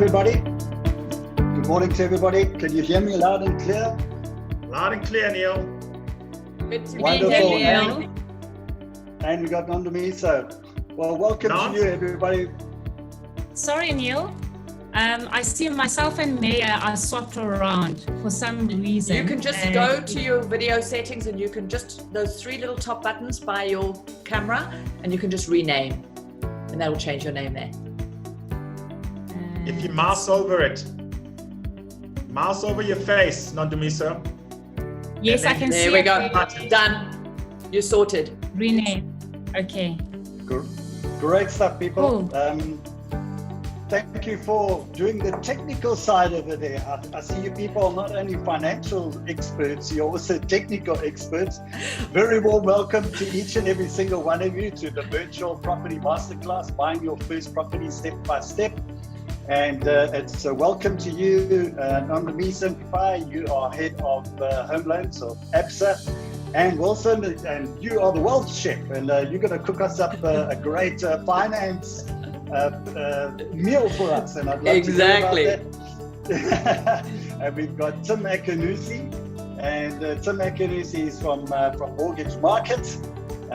everybody. Good morning to everybody. Can you hear me loud and clear? Loud and clear, Neil. Good to Wonderful. be here, Neil. And we got Nondamiso. Well, welcome to you, everybody. Sorry, Neil. I see myself and Maya are swapped around for some reason. You can just go to your video settings and you can just, those three little top buttons by your camera, and you can just rename. And that will change your name there. If you mouse over it, mouse over your face, Nondamiso. Yes, I can see. There we go. Done. You're sorted. Rename. Okay. Great stuff, people. Cool. Thank you for doing the technical side of it there. I see you people are not only financial experts, you're also technical experts. Very warm welcome to each and every single one of you to the virtual Property Masterclass, buying your first property step by step. And it's a welcome to you, Nondamiso. You are head of home loans of ABSA. And Wilson, and you are the wealth chef, and you're going to cook us up a great finance meal for us, and I'd love to hear about that. And we've got Tim Akanusi, and Tim Akanusi is from Mortgage Market.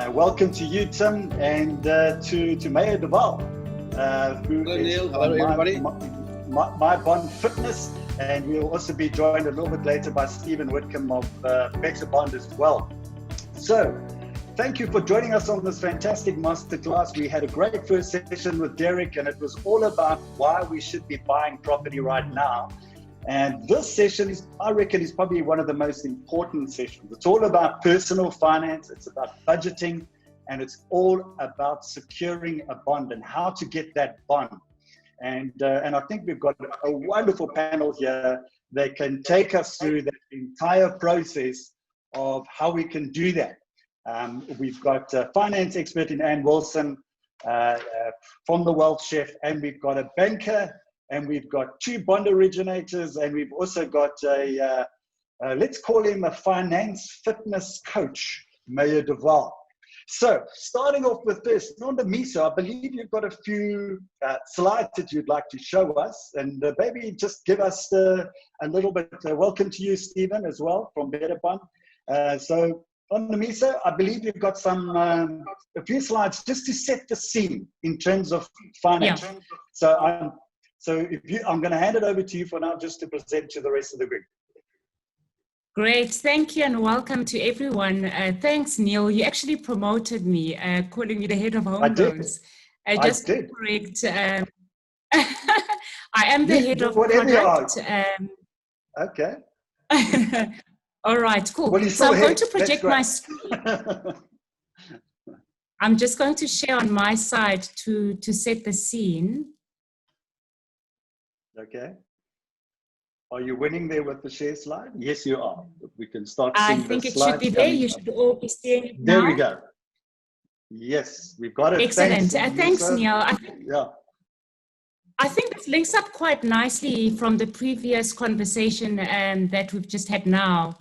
Welcome to you, Tim, and to Maya Duval, who hello, is Neil. Hello, everybody. My Bond Fitness, and we'll also be joined a little bit later by Stephen Whitcomb of Better Bond as well. So, thank you for joining us on this fantastic masterclass. We had a great first session with Derek, and it was all about why we should be buying property right now. And this session is, I reckon, is probably one of the most important sessions. It's all about personal finance, it's about budgeting, and it's all about securing a bond and how to get that bond. And I think we've got a wonderful panel here that can take us through the entire process of how we can do that. We've got a finance expert in Ann Wilson from the Wealth Chef, and we've got a banker, and we've got two bond originators, and we've also got a, let's call him a finance fitness coach, Maya Duval. So, starting off with this, Nondamiso, I believe you've got a few slides that you'd like to show us, and maybe just give us a little bit. Welcome to you, Stephen, as well, from Better Bond. So, Nondamiso, I believe you've got some a few slides just to set the scene in terms of finance. Yeah. So, I'm going to hand it over to you for now, just to present to the rest of the group. Great, thank you, and welcome to everyone. Thanks, Neil. You actually promoted me, calling me the head of home loans. Just to correct, I am the head of product. Okay. All right, cool. Well, so I'm going to project my screen. I'm just going to share on my side to set the scene. Okay. Are you winning there with the share slide? Yes, you are. We can start seeing I think it slide should be there. You should all be seeing it now. There we go. Yes, we've got it. Excellent. Thanks, Neil. Yeah. I think this links up quite nicely from the previous conversation that we've just had now.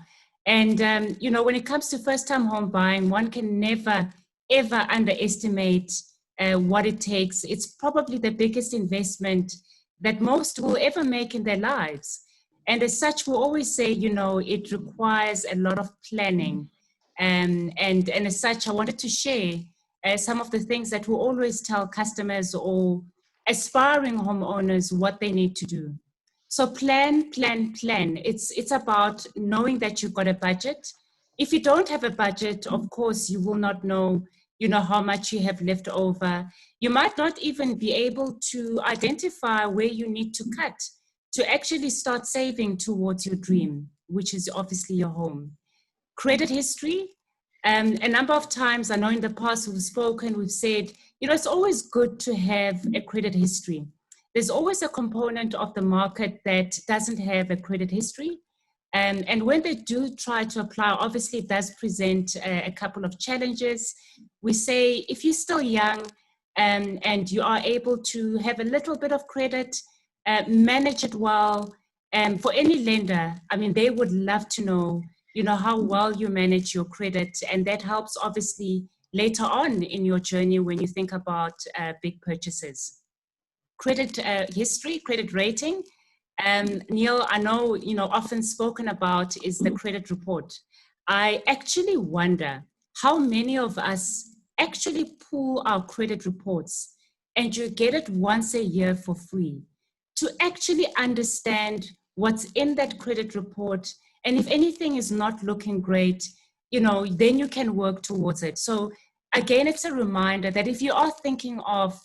And, you know, when it comes to first-time home buying, one can never, ever underestimate what it takes. It's probably the biggest investment that most will ever make in their lives. And as such, we always say, you know, it requires a lot of planning. And as such, I wanted to share some of the things that we always tell customers or aspiring homeowners what they need to do. So plan. It's about knowing that you've got a budget. If you don't have a budget, of course, you will not know, you know, how much you have left over. You might not even be able to identify where you need to cut to actually start saving towards your dream, which is obviously your home. Credit history. A number of times, I know in the past we've said, you know, it's always good to have a credit history. There's always a component of the market that doesn't have a credit history. And when they do try to apply, obviously it does present a couple of challenges. We say if you're still young and you are able to have a little bit of credit, manage it well. And for any lender, I mean, they would love to know, you know, how well you manage your credit. And that helps obviously later on in your journey when you think about big purchases. credit history, credit rating. Neil, I know, often spoken about is the credit report. I actually wonder how many of us actually pull our credit reports and you get it once a year for free to actually understand what's in that credit report. And if anything is not looking great, then you can work towards it. So again, it's a reminder that if you are thinking of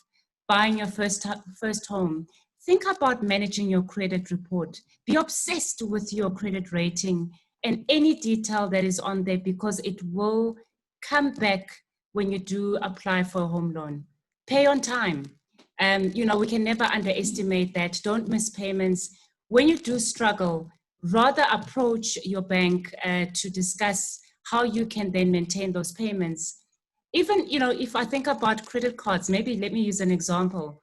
buying your first home, think about managing your credit report. Be obsessed with your credit rating and any detail that is on there, because it will come back when you do apply for a home loan. Pay on time. We can never underestimate that. Don't miss payments. When you do struggle, rather approach your bank to discuss how you can then maintain those payments. Even, if I think about credit cards, maybe let me use an example.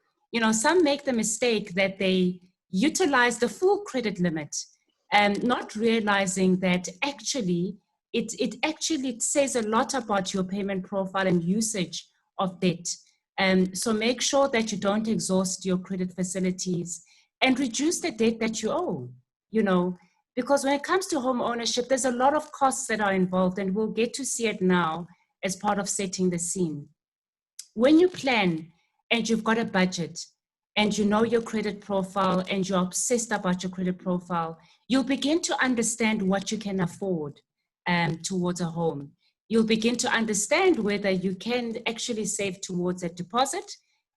Some make the mistake that they utilize the full credit limit and not realizing that actually it actually says a lot about your payment profile and usage of debt. So make sure that you don't exhaust your credit facilities and reduce the debt that you owe, because when it comes to home ownership, there's a lot of costs that are involved, and we'll get to see it now as part of setting the scene. When you plan and you've got a budget and you know your credit profile and you're obsessed about your credit profile, you'll begin to understand what you can afford towards a home. You'll begin to understand whether you can actually save towards a deposit,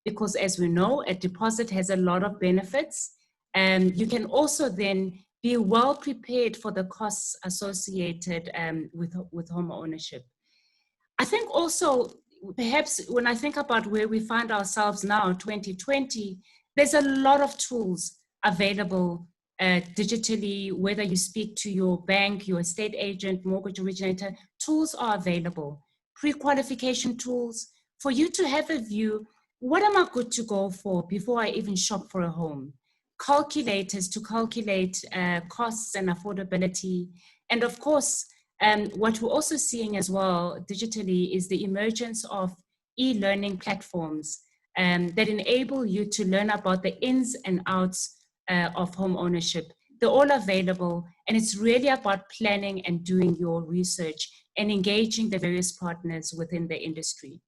because as we know, a deposit has a lot of benefits. You can also then be well prepared for the costs associated with home ownership. I think also, perhaps when I think about where we find ourselves now, 2020, there's a lot of tools available digitally, whether you speak to your bank, your estate agent, mortgage originator, tools are available. Pre-qualification tools for you to have a view, what am I good to go for before I even shop for a home? Calculators to calculate costs and affordability. And of course, what we're also seeing as well digitally is the emergence of e-learning platforms that enable you to learn about the ins and outs of home ownership. They're all available, and it's really about planning and doing your research and engaging the various partners within the industry.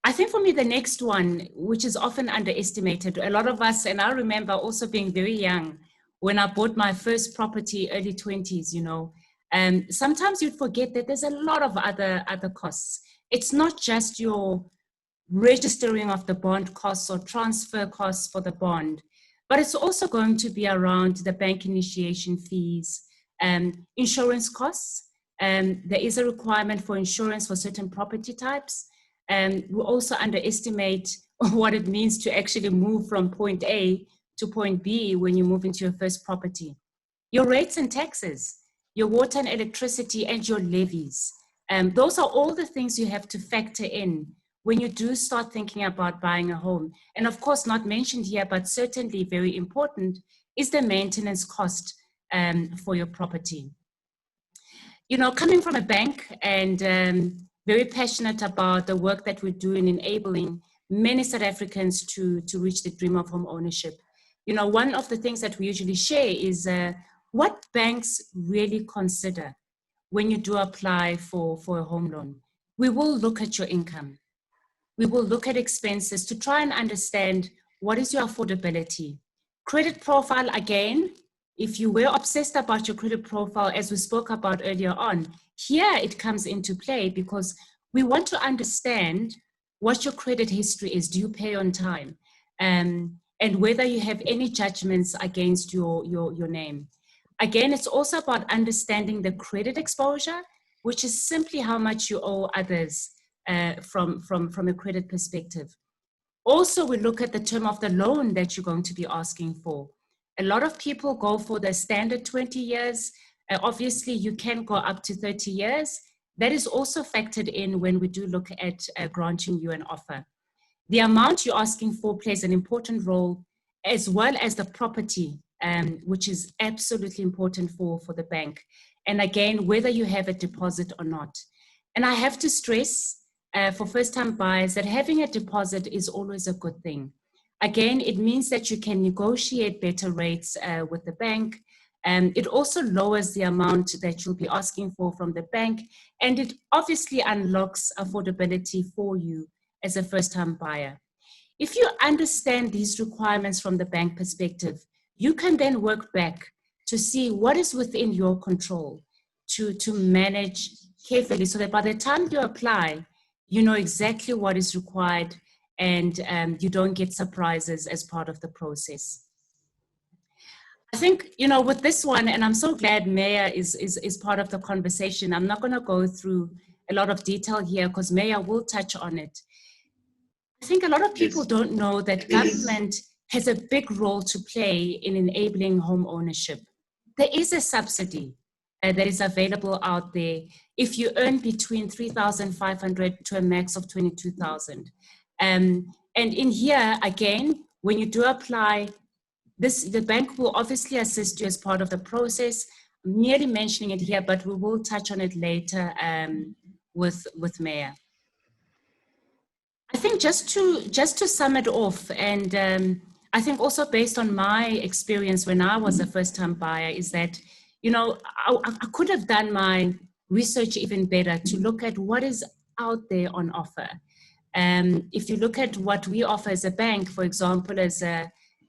I think for me, the next one, which is often underestimated, a lot of us, and I remember also being very young when I bought my first property, early 20s, sometimes you'd forget that there's a lot of other costs. It's not just your registering of the bond costs or transfer costs for the bond, but it's also going to be around the bank initiation fees, insurance costs. There is a requirement for insurance for certain property types. And we also underestimate what it means to actually move from point A to point B when you move into your first property. Your rates and taxes, your water and electricity, and your levies. Those are all the things you have to factor in when you do start thinking about buying a home. And of course, not mentioned here, but certainly very important, is the maintenance cost for your property. Coming from a bank and very passionate about the work that we do in enabling many South Africans to reach the dream of home ownership. One of the things that we usually share is what banks really consider when you do apply for a home loan. We will look at your income. We will look at expenses to try and understand what is your affordability. Credit profile, again, if you were obsessed about your credit profile, as we spoke about earlier on, here it comes into play because we want to understand what your credit history is. Do you pay on time? And whether you have any judgments against your name. Again, it's also about understanding the credit exposure, which is simply how much you owe others from a credit perspective. Also, we look at the term of the loan that you're going to be asking for. A lot of people go for the standard 20 years. Obviously, you can go up to 30 years. That is also factored in when we do look at granting you an offer. The amount you're asking for plays an important role, as well as the property, which is absolutely important for the bank. And again, whether you have a deposit or not. And I have to stress for first-time buyers that having a deposit is always a good thing. Again, it means that you can negotiate better rates with the bank. It also lowers the amount that you'll be asking for from the bank, and it obviously unlocks affordability for you as a first-time buyer. If you understand these requirements from the bank perspective, you can then work back to see what is within your control to manage carefully, so that by the time you apply, you know exactly what is required, and you don't get surprises as part of the process. I think, you know, with this one, and I'm so glad Maya is part of the conversation. I'm not going to go through a lot of detail here because Maya will touch on it. I think a lot of people don't know that government has a big role to play in enabling home ownership. There is a subsidy that is available out there if you earn between 3,500 to a max of 22,000. And in here, again, when you do apply, the bank will obviously assist you as part of the process. I'm merely mentioning it here, but we will touch on it later with Maya. I think just to sum it off, and I think also based on my experience when I was a first-time buyer, is that, you know, I could have done my research even better to look at what is out there on offer. If you look at what we offer as a bank, for example, as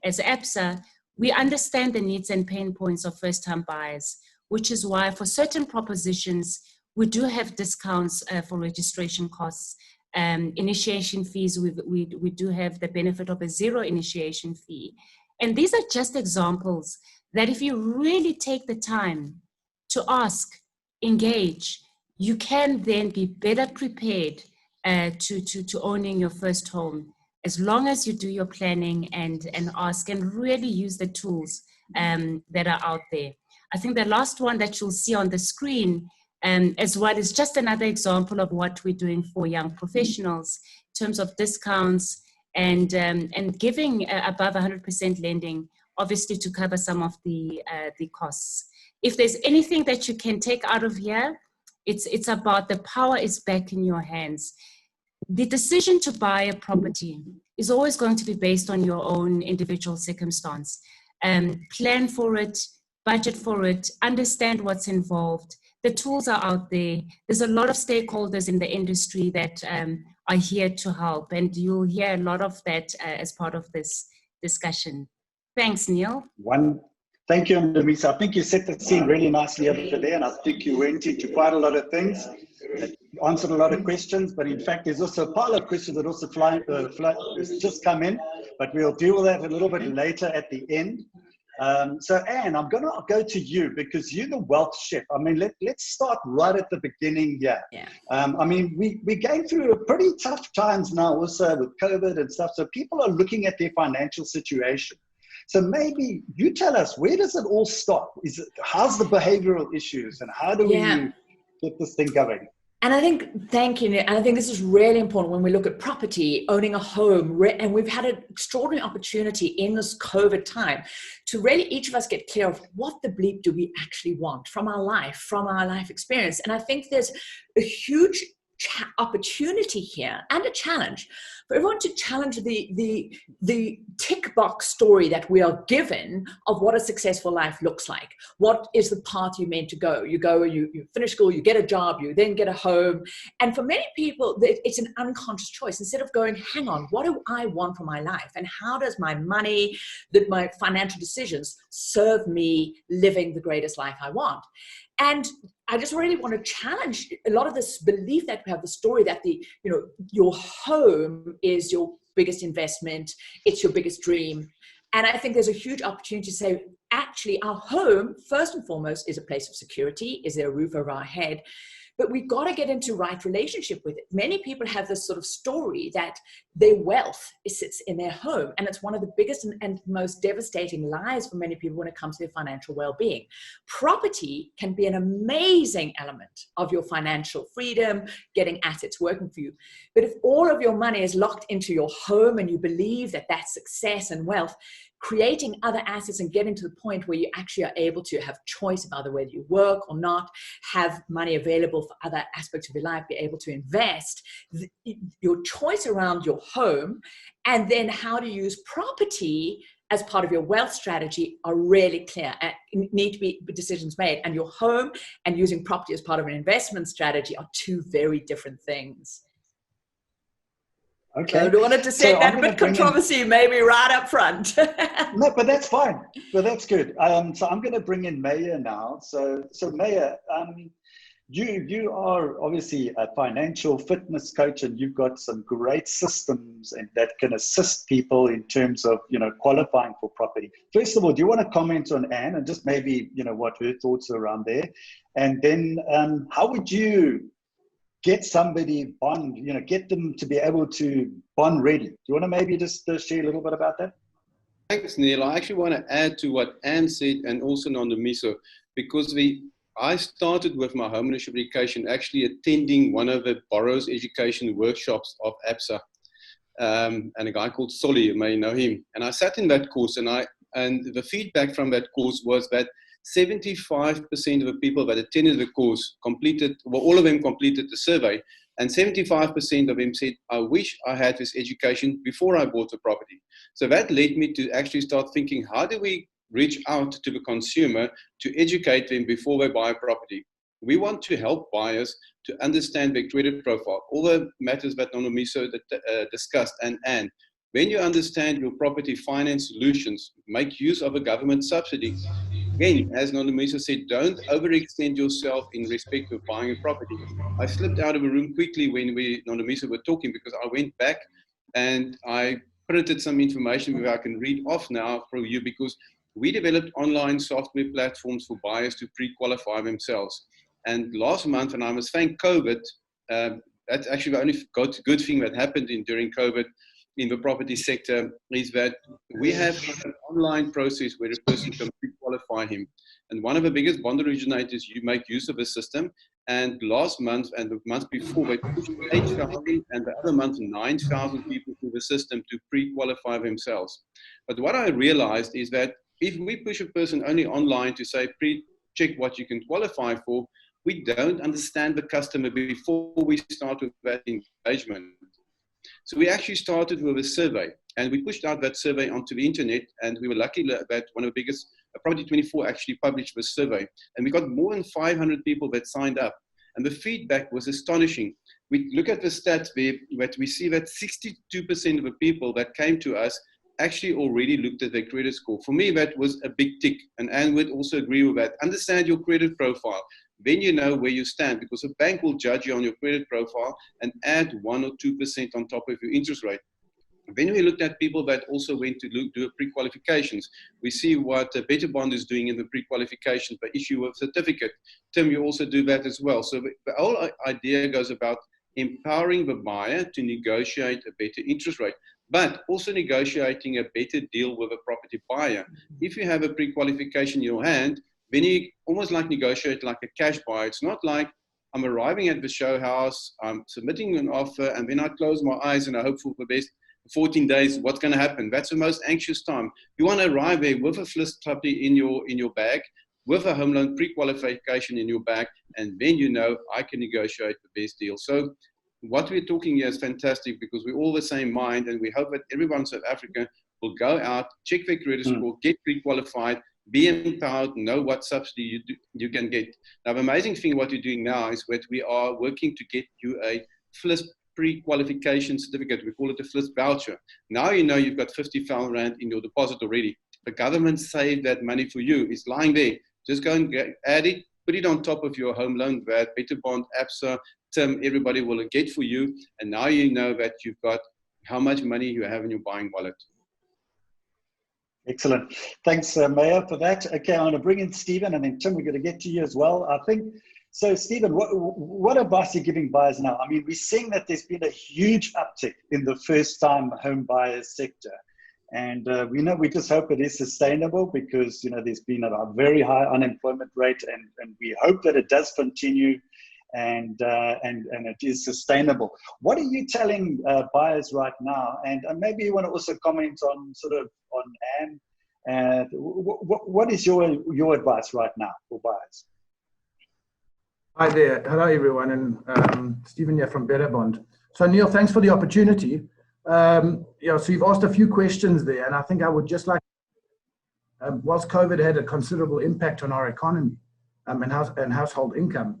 ABSA, we understand the needs and pain points of first-time buyers, which is why for certain propositions, we do have discounts for registration costs. Initiation fees, we do have the benefit of a zero initiation fee. And these are just examples that if you really take the time to ask, engage, you can then be better prepared to owning your first home, as long as you do your planning and ask and really use the tools that are out there. I think the last one that you'll see on the screen as well is just another example of what we're doing for young professionals in terms of discounts and giving above 100% lending, obviously to cover some of the costs. If there's anything that you can take out of here, it's about the power is back in your hands. The decision to buy a property is always going to be based on your own individual circumstance. Plan for it, budget for it, understand what's involved. The tools are out there. There's a lot of stakeholders in the industry that are here to help, and you'll hear a lot of that as part of this discussion. Thanks, Neil. Thank you, Louisa. I think you set the scene really nicely over there, and I think you went into quite a lot of things, answered a lot of questions, but in fact, there's also a pile of questions that also just come in, but we'll deal with that a little bit later at the end. So Anne, I'm going to go to you because you're the wealth chef. I mean, let's start right at the beginning here. Yeah. I mean, we're going through a pretty tough times now also with COVID and stuff. So people are looking at their financial situation. So maybe you tell us, where does it all start? How's the behavioral issues and how do we get this thing going? And I think, thank you, and I think this is really important when we look at property, owning a home, and we've had an extraordinary opportunity in this COVID time to really each of us get clear of what the bleep do we actually want from our life experience. And I think there's a huge opportunity here and a challenge for everyone to challenge the tick box story that we are given of what a successful life looks like. What is the path you're meant to go? You finish school, you get a job, you then get a home. And for many people, it's an unconscious choice. Instead of going, hang on, what do I want for my life? And how does my money, my financial decisions serve me living the greatest life I want? And I just really want to challenge a lot of this belief that we have, the story that your home is your biggest investment, it's your biggest dream. And I think there's a huge opportunity to say, actually, our home, first and foremost, is a place of security. Is there a roof over our head? But we've got to get into right relationship with it. Many people have this sort of story that their wealth sits in their home. And it's one of the biggest and most devastating lies for many people when it comes to their financial well-being. Property can be an amazing element of your financial freedom, getting assets working for you. But if all of your money is locked into your home and you believe that that's success and wealth, creating other assets and getting to the point where you actually are able to have choice about whether you work or not, have money available for other aspects of your life, be able to invest, your choice around your home, and then how to use property as part of your wealth strategy are really clear and need to be decisions made. And your home and using property as part of an investment strategy are two very different things. Okay. So I wanted to say So that bit controversy maybe right up front. No, but that's fine. But that's good. So I'm going to bring in Maya now. So Maya, you are obviously a financial fitness coach, and you've got some great systems and that can assist people in terms of, qualifying for property. First of all, do you want to comment on Anne and just maybe, what her thoughts are around there? And then how would you get somebody bond, get them to be able to bond ready? Do you want to maybe just share a little bit about that? Thanks, Neil. I actually want to add to what Anne said and also Nondomiso, because I started with my home ownership education actually attending one of the borrowers education workshops of ABSA, and a guy called Solly, you may know him. And I sat in that course, and the feedback from that course was that 75% of the people that attended the course all of them completed the survey, and 75% of them said, I wish I had this education before I bought the property. So that led me to actually start thinking, how do we reach out to the consumer to educate them before they buy a property? We want to help buyers to understand their credit profile, all the matters that Nondomiso discussed, and when you understand your property finance solutions, make use of a government subsidy. Again, as Nondomiso said, don't overextend yourself in respect of buying a property. I slipped out of a room quickly when Nondomiso were talking, because I went back and I printed some information that I can read off now for you, because we developed online software platforms for buyers to pre-qualify themselves. And last month, and I must thank COVID, that's actually the only good thing that happened during COVID in the property sector, is that we have an online process where a person can pre-qualify him. And one of the biggest bond originators, you make use of the system. And last month and the month before, they pushed 8,000, and the other month 9,000 people through the system to pre-qualify themselves. But what I realized is that if we push a person only online to say pre-check what you can qualify for, we don't understand the customer before we start with that engagement. So we actually started with a survey, and we pushed out that survey onto the internet, and we were lucky that one of the biggest, Property 24 actually published this survey, and we got more than 500 people that signed up, and the feedback was astonishing. We look at the stats there, that we see that 62% of the people that came to us actually already looked at their credit score. For me, that was a big tick, and Anne would also agree with that. Understand your credit profile. Then you know where you stand, because a bank will judge you on your credit profile and add 1 or 2% on top of your interest rate. Then we looked at people that also went to do pre-qualifications. We see what Better Bond is doing in the pre-qualification, the issue of certificate. Tim, you also do that as well. So the whole idea goes about empowering the buyer to negotiate a better interest rate, but also negotiating a better deal with a property buyer. If you have a pre-qualification in your hand, then you almost like negotiate like a cash buyer. It's not like I'm arriving at the show house, I'm submitting an offer, and then I close my eyes and I hope for the best. 14 days, what's going to happen? That's the most anxious time. You want to arrive there with a flip property in your bag, with a home loan pre-qualification in your bag, and then you know I can negotiate the best deal. So what we're talking here is fantastic, because we're all the same mind, and we hope that everyone in South Africa will go out, check their credit score, get pre-qualified, be empowered, know what subsidy you can get. Now, the amazing thing what you're doing now is that we are working to get you a FLIS pre-qualification certificate. We call it a FLIS voucher. Now you know you've got 50,000 Rand in your deposit already. The government saved that money for you. It's lying there. Just go and add it, put it on top of your home loan, that Better Bond, ABSA, Tim, everybody will get for you. And now you know that you've got how much money you have in your buying wallet. Excellent. Thanks, Maya, for that. Okay, I'm going to bring in Stephen, and then Tim, we're going to get to you as well. I think, so Stephen, what advice are you giving buyers now? I mean, we're seeing that there's been a huge uptick in the first-time home buyers sector. And we just hope it is sustainable, because, there's been a very high unemployment rate, and we hope that it does continue and it is sustainable. What are you telling buyers right now? And maybe you want to also comment on on Anne And what is your advice right now for buyers? Hi there. Hello, everyone. And Stephen here from Better Bond. So, Neil, thanks for the opportunity. So you've asked a few questions there, and I think I would just like, whilst COVID had a considerable impact on our economy and household income,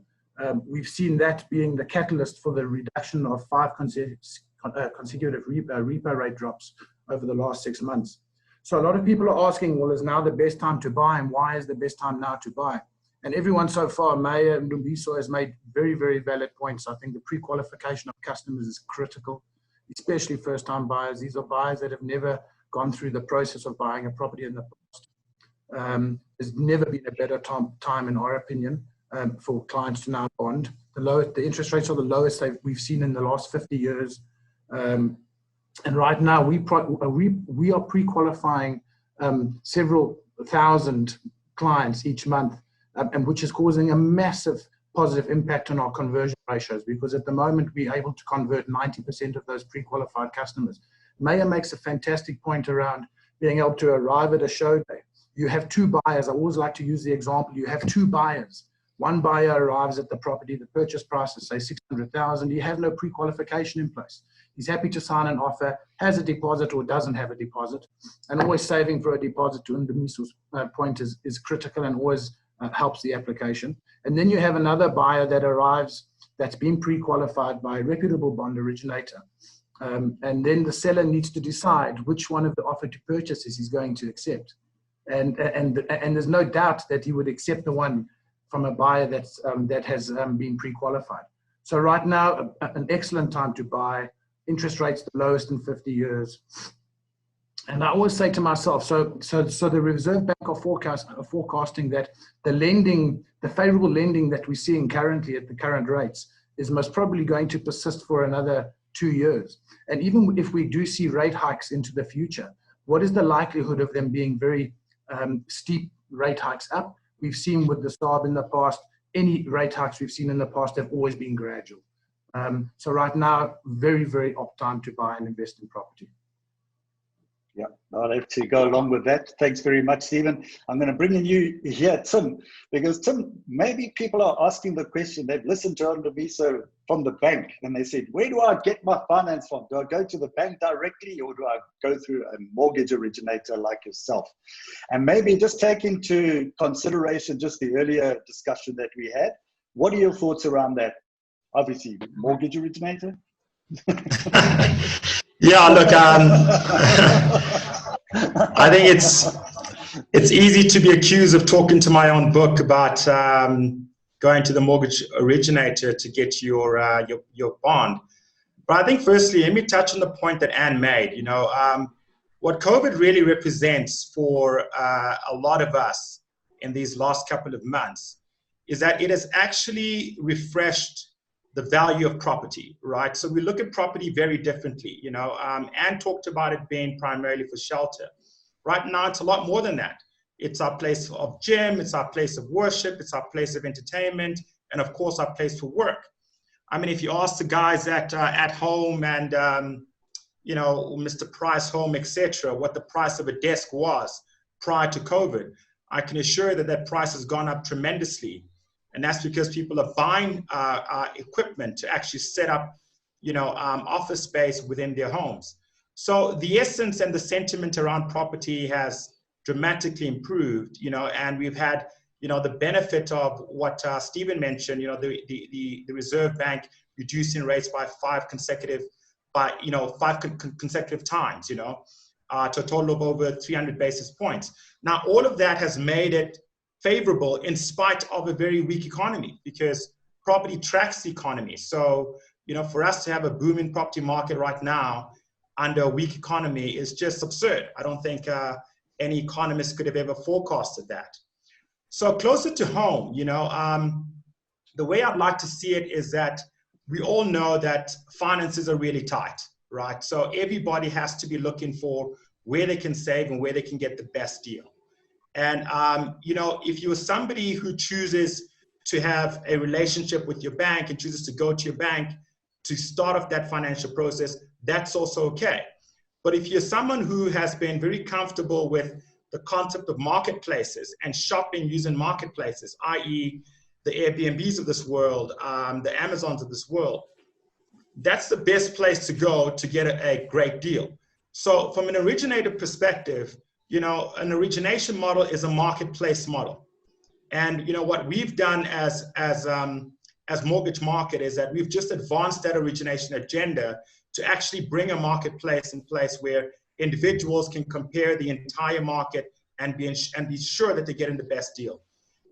we've seen that being the catalyst for the reduction of 5 consecutive repo rate drops over the last 6 months. So a lot of people are asking, well, is now the best time to buy, and why is the best time now to buy? And everyone so far, Maya and Dumbiso, has made very, very valid points. I think the pre-qualification of customers is critical, especially first-time buyers. These are buyers that have never gone through the process of buying a property in the past. There's never been a better time, in our opinion, for clients to now bond. The interest rates are the lowest we've seen in the last 50 years. And right now, we are pre-qualifying several thousand clients each month, and which is causing a massive positive impact on our conversion ratios, because at the moment, we're able to convert 90% of those pre-qualified customers. Maya makes a fantastic point around being able to arrive at a show day. You have 2 buyers. I always like to use the example. You have 2 buyers. One buyer arrives at the property, the purchase price is say 600,000. You have no pre-qualification in place. He's happy to sign an offer, has a deposit or doesn't have a deposit, and always saving for a deposit, to Ndemiso's point, is critical and always helps the application. And then you have another buyer that arrives that's been pre-qualified by a reputable bond originator. And then the seller needs to decide which one of the offer to purchases he's going to accept. And there's no doubt that he would accept the one from a buyer that has been pre-qualified. So right now, an excellent time to buy. Interest rates the lowest in 50 years. And I always say to myself, so the Reserve Bank are forecasting that the favorable lending that we're seeing currently at the current rates is most probably going to persist for another 2 years. And even if we do see rate hikes into the future, what is the likelihood of them being very steep rate hikes up? We've seen with the SARB in the past, any rate hikes we've seen in the past have always been gradual. So right now, very, very opt time to buy and invest in property. Yeah, I'll have to go along with that. Thanks very much, Stephen. I'm going to bring in you here, Tim, because Tim, maybe people are asking the question. They've listened to Ndemiso from the bank, and they said, where do I get my finance from? Do I go to the bank directly, or do I go through a mortgage originator like yourself? And maybe just take into consideration just the earlier discussion that we had. What are your thoughts around that? Obviously, mortgage originator. Yeah, look, I think it's easy to be accused of talking to my own book about going to the mortgage originator to get your bond. But I think firstly, let me touch on the point that Anne made. You know, what COVID really represents for a lot of us in these last couple of months is that it has actually refreshed the value of property, right? So we look at property very differently. You know, Anne talked about it being primarily for shelter. Right now, it's a lot more than that. It's our place of gym, it's our place of worship, it's our place of entertainment, and of course, our place for work. I mean, if you ask the guys at home and, you know, Mr. Price Home, etc., what the price of a desk was prior to COVID, I can assure you that that price has gone up tremendously. And that's because people are buying equipment to actually set up, you know, office space within their homes. So the essence and the sentiment around property has dramatically improved, you know, and we've had, you know, the benefit of what Stephen mentioned, you know, the Reserve Bank reducing rates by 5 consecutive times, you know, to a total of over 300 basis points. Now, all of that has made it favorable in spite of a very weak economy, because property tracks the economy. So, you know, for us to have a booming property market right now under a weak economy is just absurd. I don't think any economist could have ever forecasted that. So closer to home, you know, the way I'd like to see it is that we all know that finances are really tight, right? So everybody has to be looking for where they can save and where they can get the best deal. And, you know, if you're somebody who chooses to have a relationship with your bank and chooses to go to your bank to start off that financial process, that's also okay. But if you're someone who has been very comfortable with the concept of marketplaces and shopping using marketplaces, i.e. the Airbnbs of this world, the Amazons of this world, that's the best place to go to get a great deal. So from an originator perspective, you know, an origination model is a marketplace model. And, you know, what we've done as Mortgage Market is that we've just advanced that origination agenda to actually bring a marketplace in place where individuals can compare the entire market and be sure that they're getting the best deal.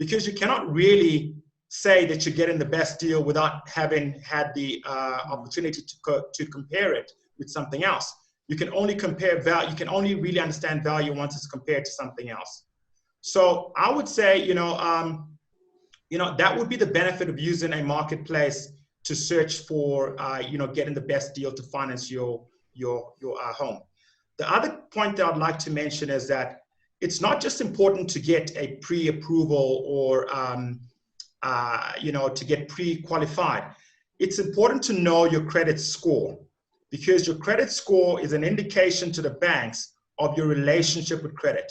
Because you cannot really say that you're getting the best deal without having had the opportunity to compare it with something else. You can only compare value. You can only really understand value once it's compared to something else. So I would say, that would be the benefit of using a marketplace to search for, getting the best deal to finance your home. The other point that I'd like to mention is that it's not just important to get a pre-approval or, to get pre-qualified. It's important to know your credit score, because your credit score is an indication to the banks of your relationship with credit,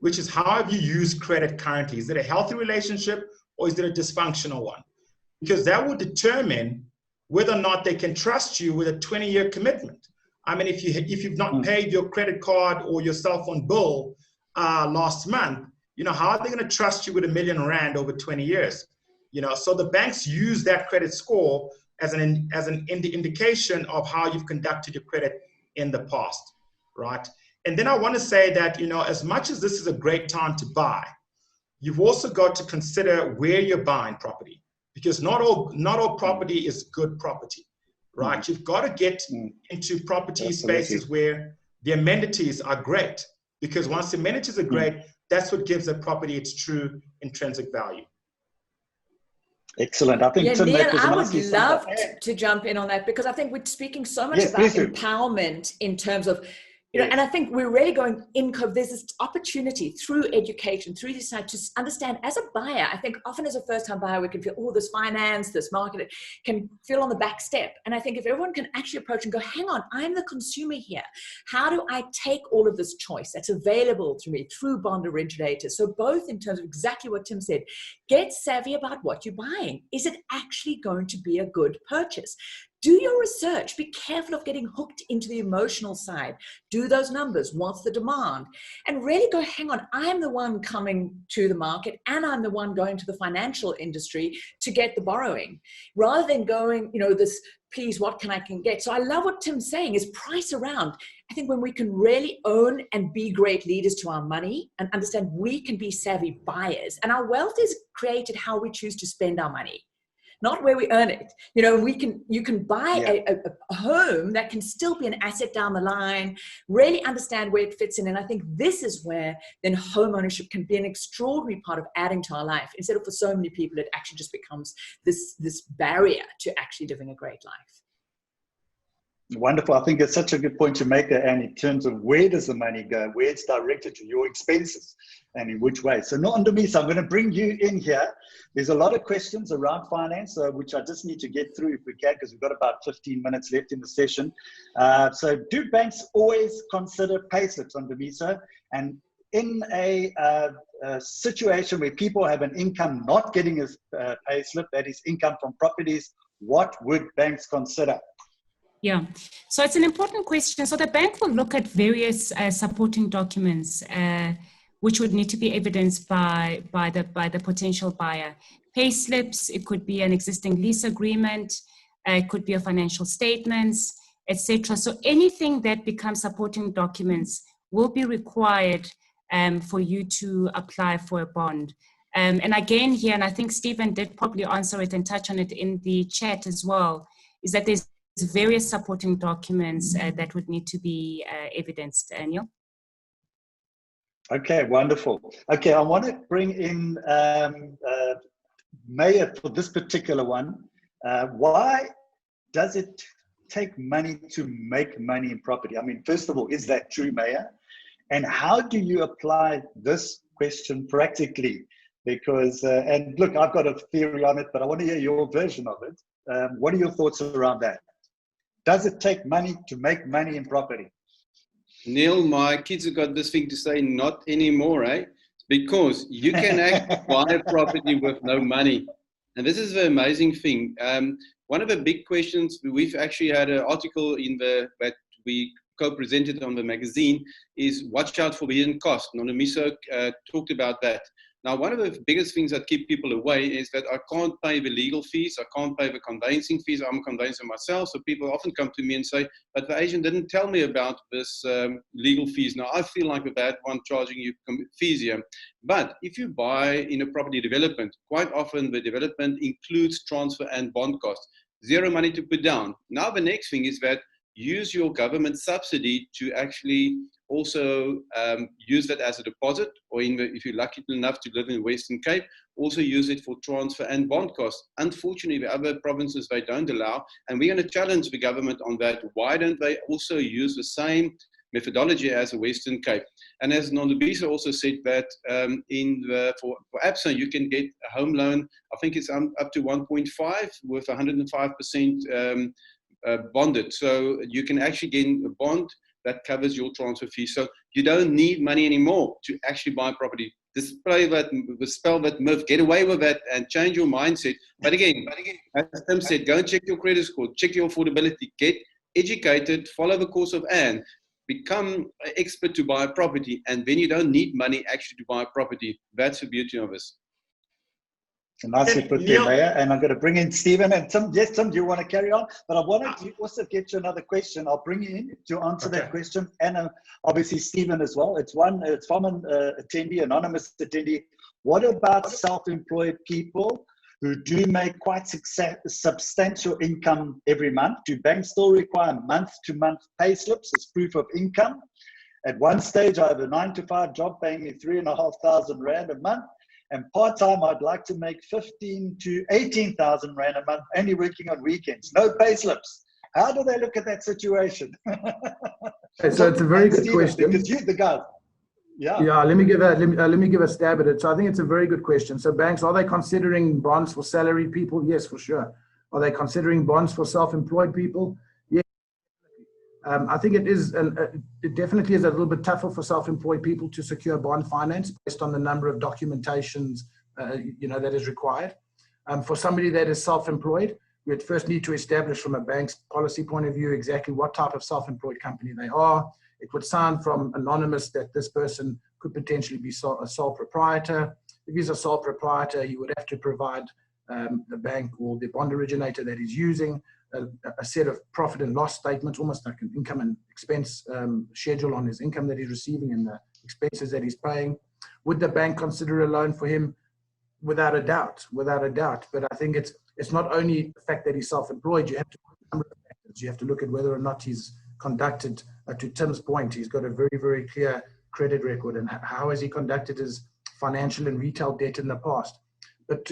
which is how have you used credit currently? Is it a healthy relationship or is it a dysfunctional one? Because that will determine whether or not they can trust you with a 20-year commitment. I mean, if you've not paid your credit card or your cell phone bill last month, how are they going to trust you with R1 million over 20 years? So the banks use that credit score as an indication of how you've conducted your credit in the past, right? And then I want to say that, as much as this is a great time to buy, you've also got to consider where you're buying property, because not all property is good property, right? You've got to get into property spaces where the amenities are great, because once the amenities are great, that's what gives a property its true intrinsic value. Excellent. I think Tim, Neil, I would love to jump in on that, because I think we're speaking so much about empowerment in terms of, and I think we're really going in. There's this opportunity through education, through this side, to understand as a buyer. I think often as a first-time buyer, we can feel, this finance, this market can feel on the back step. And I think if everyone can actually approach and go, hang on, I'm the consumer here. How do I take all of this choice that's available to me through bond originators? So both in terms of exactly what Tim said, get savvy about what you're buying. Is it actually going to be a good purchase? Do your research. Be careful of getting hooked into the emotional side. Do those numbers. What's the demand? And really go, hang on, I'm the one coming to the market and I'm the one going to the financial industry to get the borrowing. Rather than going, this, please, what can I get? So I love what Tim's saying is price around. I think when we can really own and be great leaders to our money and understand we can be savvy buyers, and our wealth is created how we choose to spend our money, not where we earn it. You can buy a home that can still be an asset down the line, really understand where it fits in. And I think this is where then home ownership can be an extraordinary part of adding to our life. Instead of for so many people, it actually just becomes this barrier to actually living a great life. Wonderful. I think it's such a good point to make there, and in terms of where does the money go, where it's directed to your expenses and in which way. So not under me, so I'm going to bring you in here. There's a lot of questions around finance, which I just need to get through if we can, because we've got about 15 minutes left in the session. So do banks always consider payslips under me, sir? And in a situation where people have an income not getting a payslip, that is income from properties, what would banks consider? Yeah, so it's an important question. So the bank will look at various supporting documents, which would need to be evidenced by the potential buyer. Pay slips, it could be an existing lease agreement, it could be a financial statements, etc. So anything that becomes supporting documents will be required for you to apply for a bond. And again here, and I think Stephen did probably answer it and touch on it in the chat as well, is that there's various supporting documents that would need to be evidenced. Neil? Okay, wonderful. Okay, I want to bring in Maya for this particular one. Why does it take money to make money in property? I mean, first of all, is that true, Maya? And how do you apply this question practically? Because, and look, I've got a theory on it, but I want to hear your version of it. What are your thoughts around that? Does it take money to make money in property? Neil, my kids have got this thing to say, not anymore, eh? Because you can actually buy a property with no money. And this is the amazing thing. One of the big questions, we've actually had an article that we co-presented on the magazine, is watch out for the hidden cost. Miso talked about that. Now, one of the biggest things that keep people away is that I can't pay the legal fees. I can't pay the conveyancing fees. I'm a conveyancer myself. So people often come to me and say, but the agent didn't tell me about this legal fees. Now, I feel like a bad one charging you fees here. But if you buy in a property development, quite often the development includes transfer and bond costs. Zero money to put down. Now, the next thing is that use your government subsidy to actually also use that as a deposit, or if you're lucky enough to live in Western Cape, also use it for transfer and bond costs. Unfortunately, the other provinces, they don't allow, and we're going to challenge the government on that. Why don't they also use the same methodology as the Western Cape? And as Nondubiso also said that for ABSA, you can get a home loan, I think it's up to 1.5 with 105% bonded. So you can actually get a bond that covers your transfer fee. So you don't need money anymore to actually buy property. Dispel that myth, get away with that and change your mindset. But again, as Tim said, go and check your credit score, check your affordability, get educated, follow the course of Anne, become an expert to buy a property, and then you don't need money actually to buy a property. That's the beauty of this. Nicely put there, Mayor. And I'm going to bring in Stephen and Tim. Yes, Tim, do you want to carry on? But I wanted to also get you another question. I'll bring you in to answer that question. And obviously Stephen as well. It's from an attendee, anonymous attendee. What about self-employed people who do make quite substantial income every month? Do banks still require month-to-month pay slips as proof of income? At one stage, I have a 9-to-5 job paying me 3,500 Rand a month. And part-time, I'd like to make 15 to 18,000 Rand a month, only working on weekends. No pay slips. How do they look at that situation? So it's a very good question. Because you're the guy. Yeah. Let me give a stab at it. So I think it's a very good question. So banks, are they considering bonds for salaried people? Yes, for sure. Are they considering bonds for self-employed people? Yes. I think it is, it definitely is a little bit tougher for self-employed people to secure bond finance based on the number of documentations, that is required. For somebody that is self-employed, we'd first need to establish from a bank's policy point of view exactly what type of self-employed company they are. It would sound from anonymous that this person could potentially be a sole proprietor. If he's a sole proprietor, he would have to provide the bank or the bond originator that he's using a set of profit and loss statements, almost like an income and expense schedule on his income that he's receiving and the expenses that he's paying. Would the bank consider a loan for him? Without a doubt. But I think it's not only the fact that he's self-employed. You have to look at a number of factors. You have to look at whether or not he's conducted, to Tim's point, he's got a very, very clear credit record, and how has he conducted his financial and retail debt in the past. But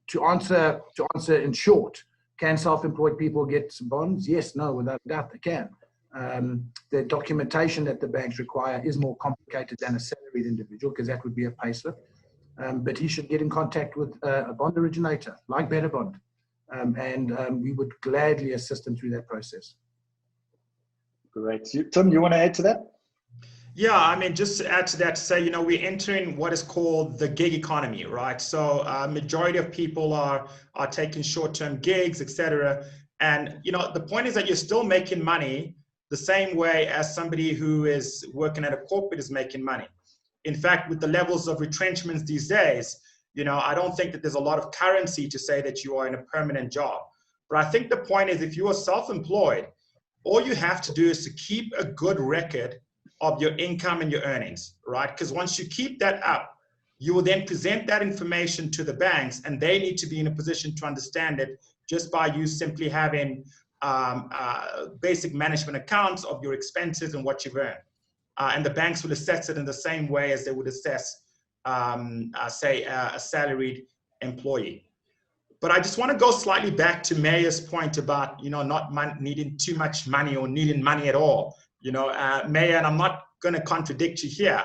to answer in short, can self-employed people get bonds? Yes, no, without a doubt they can. The documentation that the banks require is more complicated than a salaried individual, because that would be a payslip. But he should get in contact with a bond originator like Better Bond, and we would gladly assist him through that process. Great. Tim, you want to add to that? Yeah, I mean, just to add to that, to say, we're entering what is called the gig economy, right? So majority of people are taking short-term gigs, etc. And, the point is that you're still making money the same way as somebody who is working at a corporate is making money. In fact, with the levels of retrenchments these days, I don't think that there's a lot of currency to say that you are in a permanent job. But I think the point is, if you are self-employed, all you have to do is to keep a good record of your income and your earnings, right? Because once you keep that up, you will then present that information to the banks, and they need to be in a position to understand it just by you simply having basic management accounts of your expenses and what you've earned. And the banks will assess it in the same way as they would assess, say, a salaried employee. But I just want to go slightly back to Mayor's point about, not needing too much money or needing money at all. Mayor, and I'm not going to contradict you here,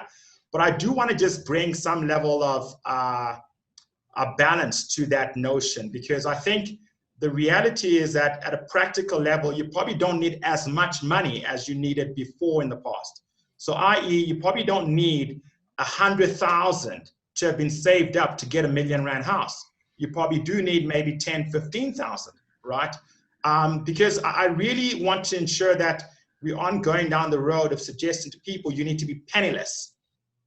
but I do want to just bring some level of a balance to that notion, because I think the reality is that at a practical level, you probably don't need as much money as you needed before in the past. So i.e., you probably don't need 100,000 to have been saved up to get a R1 million house. You probably do need maybe 10, 15,000, right? Because I really want to ensure that we aren't going down the road of suggesting to people you need to be penniless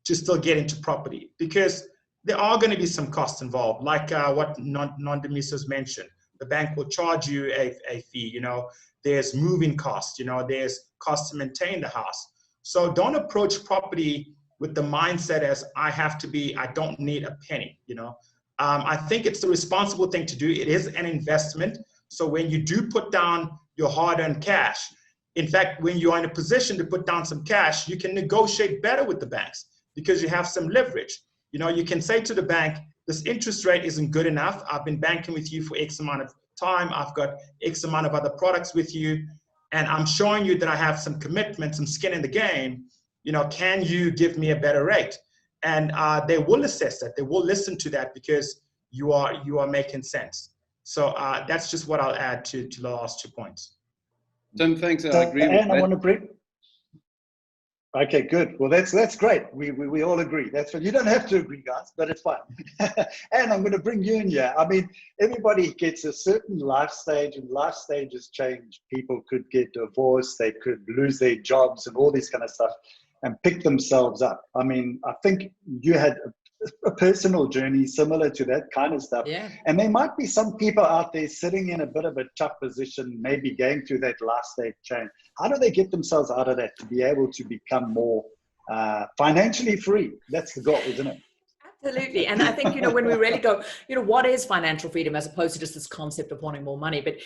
to still get into property, because there are going to be some costs involved, like what Nondamiso's mentioned. The bank will charge you a fee, you know, there's moving costs, you know, there's costs to maintain the house. So don't approach property with the mindset as I don't need a penny, you know. I think it's the responsible thing to do. It is an investment. So when you do put down your hard-earned cash, in fact, when you're in a position to put down some cash, you can negotiate better with the banks because you have some leverage. You know, you can say to the bank, this interest rate isn't good enough. I've been banking with you for X amount of time. I've got X amount of other products with you, and I'm showing you that I have some commitment, some skin in the game. You know, can you give me a better rate? And they will assess that. They will listen to that because you are making sense. So that's just what I'll add to the last 2 points. Tim, thanks. I So, agree with and that. I want to bring. Okay, good. Well, that's great. We all agree. That's fine. You don't have to agree, guys, but it's fine. And I'm going to bring you in here. I mean, everybody gets a certain life stage, and life stages change. People could get divorced, they could lose their jobs, and all this kind of stuff, and pick themselves up. I mean, I think you had a personal journey similar to that kind of stuff. Yeah. And there might be some people out there sitting in a bit of a tough position, maybe going through that last stage change. How do they get themselves out of that to be able to become more financially free? That's the goal, isn't it? Absolutely. And I think, you know, when we really go, you know, what is financial freedom as opposed to just this concept of wanting more money? But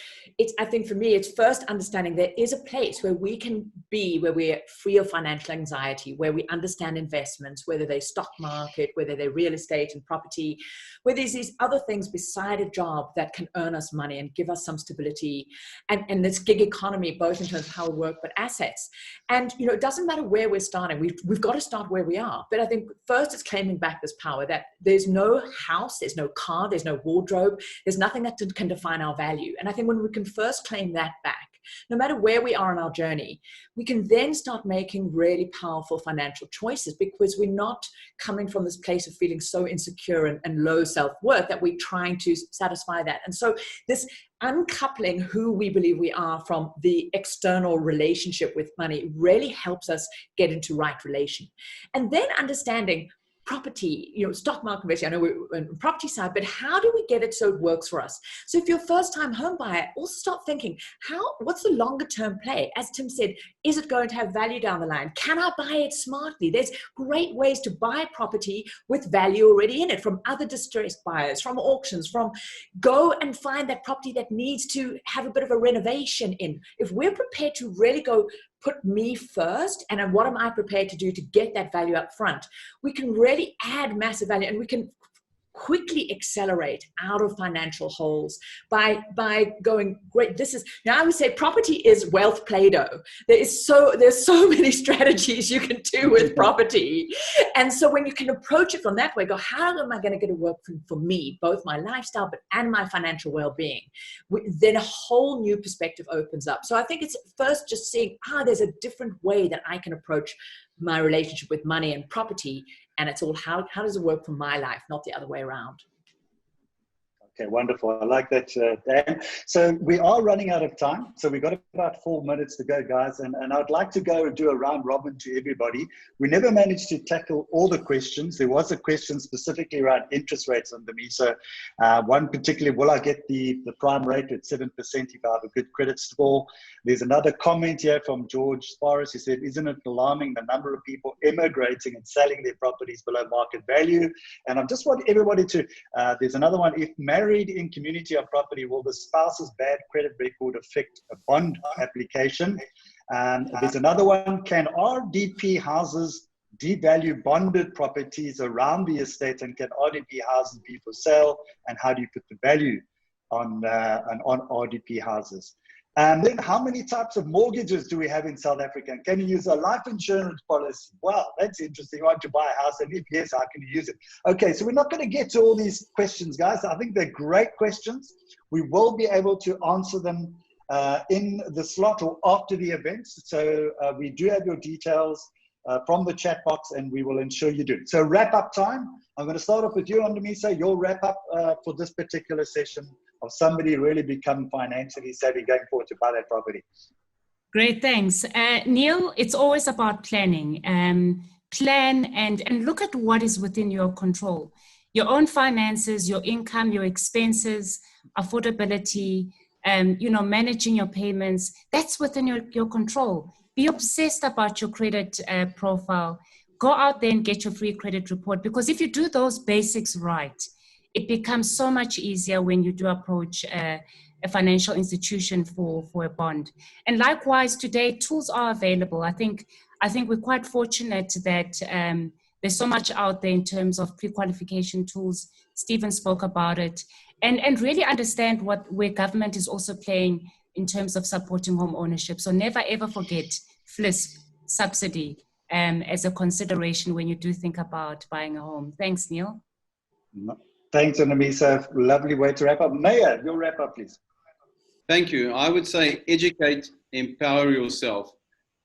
I think for me, it's first understanding there is a place where we can be, where we're free of financial anxiety, where we understand investments, whether they're stock market, whether they're real estate and property, where there's these other things beside a job that can earn us money and give us some stability, and this gig economy, both in terms of how we work, but assets. And, you know, it doesn't matter where we're starting. We've got to start where we are. But I think first it's claiming back this power that there's no house, there's no car, there's no wardrobe, there's nothing that can define our value. And I think when we can first claim that back, no matter where we are in our journey, we can then start making really powerful financial choices, because we're not coming from this place of feeling so insecure and low self-worth that we're trying to satisfy that. And so this uncoupling who we believe we are from the external relationship with money really helps us get into right relation. And then understanding property, you know, stock market investing, I know we're on the property side, but how do we get it so it works for us? So if you're a first-time home buyer, also start thinking, what's the longer-term play? As Tim said, is it going to have value down the line? Can I buy it smartly? There's great ways to buy property with value already in it, from other distressed buyers, from auctions, from go and find that property that needs to have a bit of a renovation in. If we're prepared to really go put me first, and then what am I prepared to do to get that value up front, we can really add massive value, and we can quickly accelerate out of financial holes by going, great, this is, now I would say property is wealth Play-Doh. There's so many strategies you can do with property. And so when you can approach it from that way, go, how am I going to get it work for me, both my lifestyle and my financial well-being? Then a whole new perspective opens up. So I think it's first just seeing, there's a different way that I can approach my relationship with money and property. And it's all, how does it work for my life, not the other way around. Okay, wonderful. I like that, Dan. So we are running out of time. So we've got about 4 minutes to go, guys. And I'd like to go and do a round robin to everybody. We never managed to tackle all the questions. There was a question specifically around interest rates under me. So one particularly, will I get the prime rate at 7% if I have a good credit score? There's another comment here from George Sparrows. He said, isn't it alarming the number of people immigrating and selling their properties below market value? And I just want everybody to, there's another one, if married in community or property, will the spouse's bad credit record affect a bond application? There's another one, can RDP houses devalue bonded properties around the estate, and can RDP houses be for sale, and how do you put the value on RDP houses? And then how many types of mortgages do we have in South Africa? Can you use a life insurance policy? Wow, that's interesting. You want to buy a house, and if yes, how can you use it? Okay, so we're not going to get to all these questions, guys. I think they're great questions. We will be able to answer them in the slot or after the event. So we do have your details. from the chat box, and we will ensure you do. So wrap up time. I'm going to start off with you, Andamisa. Your wrap up for this particular session of somebody really become financially savvy going forward to buy that property. Great, thanks. Neil, it's always about planning. Plan and look at what is within your control. Your own finances, your income, your expenses, affordability, managing your payments, that's within your control. Be obsessed about your credit profile. Go out there and get your free credit report, because if you do those basics right, it becomes so much easier when you do approach a financial institution for a bond. And likewise, today, tools are available. I think we're quite fortunate that there's so much out there in terms of pre-qualification tools. Stephen spoke about it. And really understand where government is also playing in terms of supporting home ownership. So never ever forget FLISP subsidy as a consideration when you do think about buying a home. Thanks, Neil. Thanks, Andamisa. Lovely way to wrap up. Mayor, your wrap up, please. Thank you. I would say educate, empower yourself.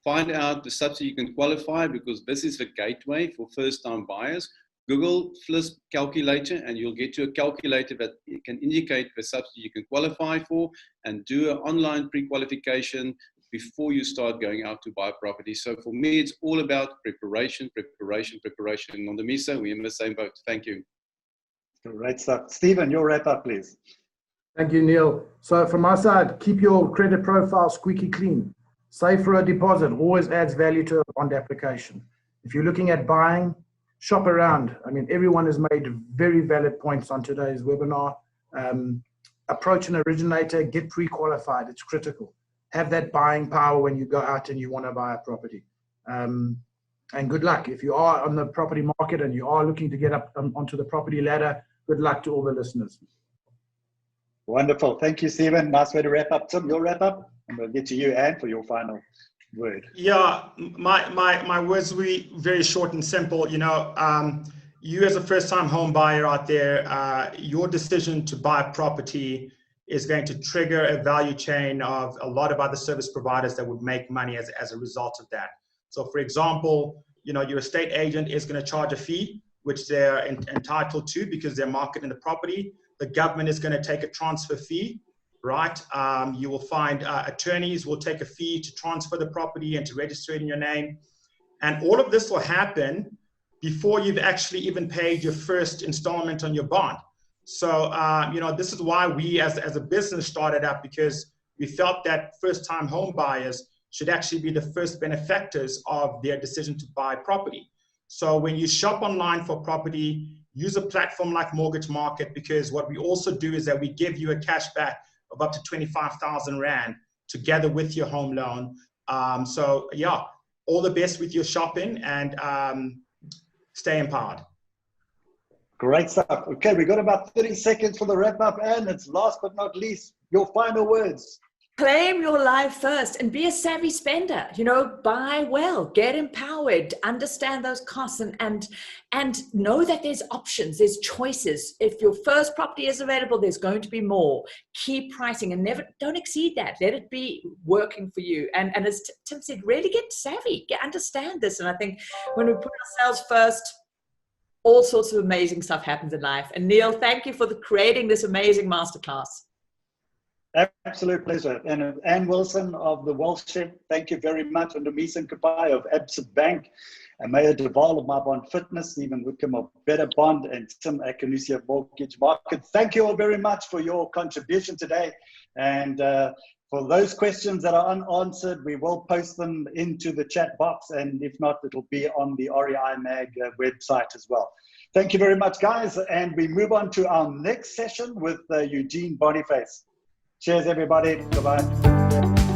Find out the subsidy you can qualify, because this is the gateway for first-time buyers. Google FLISP calculator and you'll get to a calculator that can indicate the subsidy you can qualify for, and do an online pre-qualification before you start going out to buy property. So for me, it's all about preparation. On the MISA, we're in the same boat. Thank you. Great stuff. Stephen, your wrap up, please. Thank you, Neil. So from my side, keep your credit profile squeaky clean. Save for a deposit always adds value to a bond application. If you're looking at buying, shop around. I mean, everyone has made very valid points on today's webinar. Approach an originator, get pre-qualified. It's critical. Have that buying power when you go out and you want to buy a property. And good luck. If you are on the property market and you are looking to get up onto the property ladder, good luck to all the listeners. Wonderful. Thank you, Stephen. Nice way to wrap up. Tim, your wrap up? I'm going to get to you, Anne, for your final word. Yeah, my words will be very short and simple. You as a first-time home buyer out there, your decision to buy a property is going to trigger a value chain of a lot of other service providers that would make money as a result of that. So for example, your estate agent is going to charge a fee, which they're entitled to because they're marketing the property. The government is going to take a transfer fee, right? You will find attorneys will take a fee to transfer the property and to register it in your name. And all of this will happen before you've actually even paid your first installment on your bond. So, this is why we as a business started up, because we felt that first-time home buyers should actually be the first benefactors of their decision to buy property. So when you shop online for property, use a platform like Mortgage Market, because what we also do is that we give you a cash back of up to 25,000 Rand together with your home loan. So yeah, all the best with your shopping, and stay empowered. Great stuff. Okay, we got about 30 seconds for the wrap up, and it's last but not least, your final words. Claim your life first and be a savvy spender. Buy well, get empowered, understand those costs, and know that there's options, there's choices. If your first property is available, there's going to be more. Keep pricing and don't exceed that. Let it be working for you. And as Tim said, really get savvy, understand this. And I think when we put ourselves first, all sorts of amazing stuff happens in life. And Neil, thank you for creating this amazing masterclass. Absolute pleasure. And Anne Wilson of the Wealth Shed, thank you very much. And Andamisa Kapai of Absa Bank, and Mayor Duval of My Bond Fitness, Stephen Whitcomb of Better Bond, and Tim Akanusi of Mortgage Market. Thank you all very much for your contribution today. And for those questions that are unanswered, we will post them into the chat box. And if not, it'll be on the REI Mag website as well. Thank you very much, guys. And we move on to our next session with Eugene Boniface. Cheers, everybody. Goodbye.